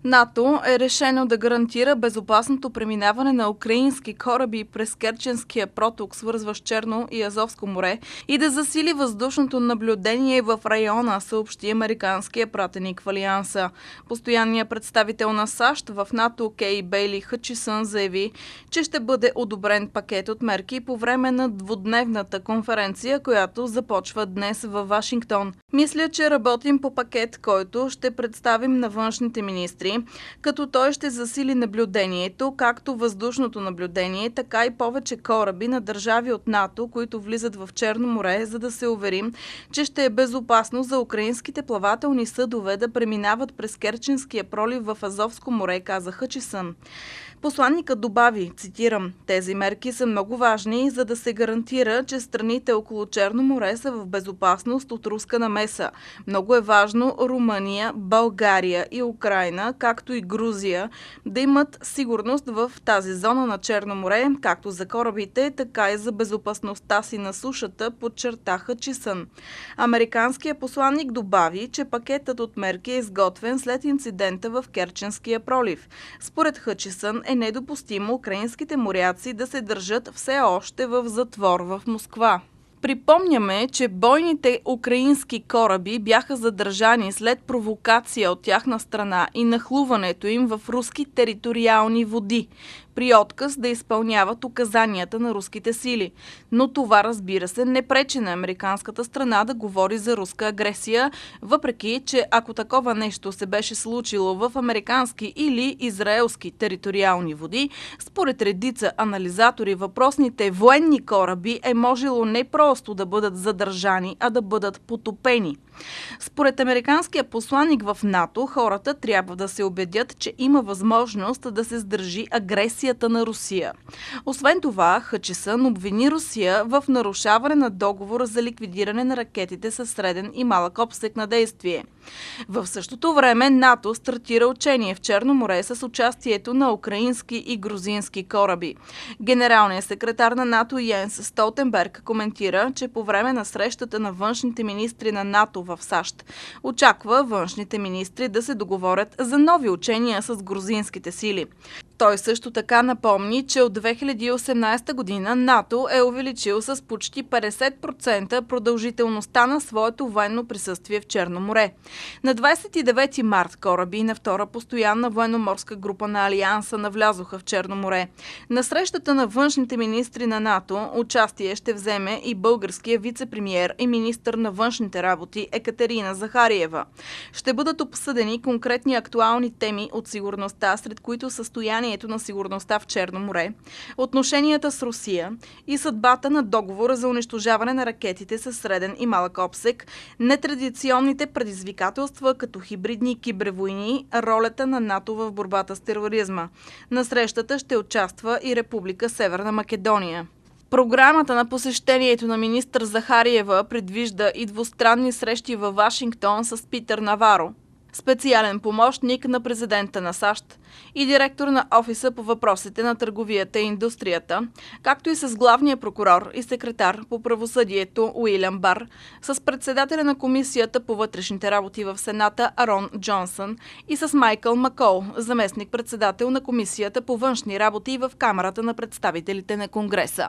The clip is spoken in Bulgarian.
НАТО е решено да гарантира безопасното преминаване на украински кораби през Керченския проток, свързващ Черно и Азовско море, и да засили въздушното наблюдение в района, съобщи американския пратеник в Алианса. Постоянният представител на САЩ в НАТО Кей Бейли Хътчисън заяви, че ще бъде одобрен пакет от мерки по време на двудневната конференция, която започва днес във Вашингтон. Мисля, че работим по пакет, който ще представим на външните министри, като той ще засили наблюдението, както въздушното наблюдение, така и повече кораби на държави от НАТО, които влизат в Черно море, за да се уверим, че ще е безопасно за украинските плавателни съдове да преминават през Керченския пролив в Азовско море, каза Хътчисън. Посланникът добави, цитирам: „Тези мерки са много важни, за да се гарантира, че страните около Черно море са в безопасност от руска намеса. Много е важно Румъния, България и Украйна, както и Грузия, да имат сигурност в тази зона на Черно море, както за корабите, така и за безопасността си на сушата“, подчерта Хътчисън. Американският посланник добави, че пакетът от мерки е изготвен след инцидента в Керченския пролив. Според Хътчисън е недопустимо украинските моряци да се държат все още в затвор в Москва. Припомняме, че бойните украински кораби бяха задържани след провокация от тяхна страна и нахлуването им в руски териториални води, при отказ да изпълняват указанията на руските сили. Но това, разбира се, не пречи на американската страна да говори за руска агресия, въпреки че ако такова нещо се беше случило в американски или израелски териториални води, според редица анализатори, въпросните военни кораби е можело не просто да бъдат задържани, а да бъдат потопени. Според американския посланик в НАТО, хората трябва да се убедят, че има възможност да се сдържи агресията на Русия. Освен това, Хътчисън обвини Русия в нарушаване на договора за ликвидиране на ракетите със среден и малък обсег на действие. В същото време НАТО стартира учение в Черно море с участието на украински и грузински кораби. Генералният секретар на НАТО Йенс Столтенберг коментира, че по време на срещата на външните министри на НАТО в САЩ очаква външните министри да се договорят за нови учения с грузинските сили. Той също така напомни, че от 2018 година НАТО е увеличил с почти 50% продължителността на своето военно присъствие в Черно море. На 29 март кораби на втора постоянна военноморска група на Алианса навлязоха в Черно море. На срещата на външните министри на НАТО участие ще вземе и българския вице-премиер и министър на външните работи Екатерина Захариева. Ще бъдат обсъдени конкретни актуални теми от сигурността, сред които състоянието на сигурността в Черно море, отношенията с Русия и съдбата на договора за унищожаване на ракетите със среден и малък обсег, нетрадиционните предизвикателства като хибридни и кибервойни, ролята на НАТО в борбата с тероризма. На срещата ще участва и Република Северна Македония. Програмата на посещението на министър Захариева предвижда и двустранни срещи във Вашингтон с Питър Наваро, специален помощник на президента на САЩ и директор на офиса по въпросите на търговията и индустрията, както и с главния прокурор и секретар по правосъдието Уилям Бар, с председателя на комисията по вътрешните работи в Сената Арон Джонсън и с Майкъл Макол, заместник-председател на комисията по външни работи в Камарата на представителите на Конгреса.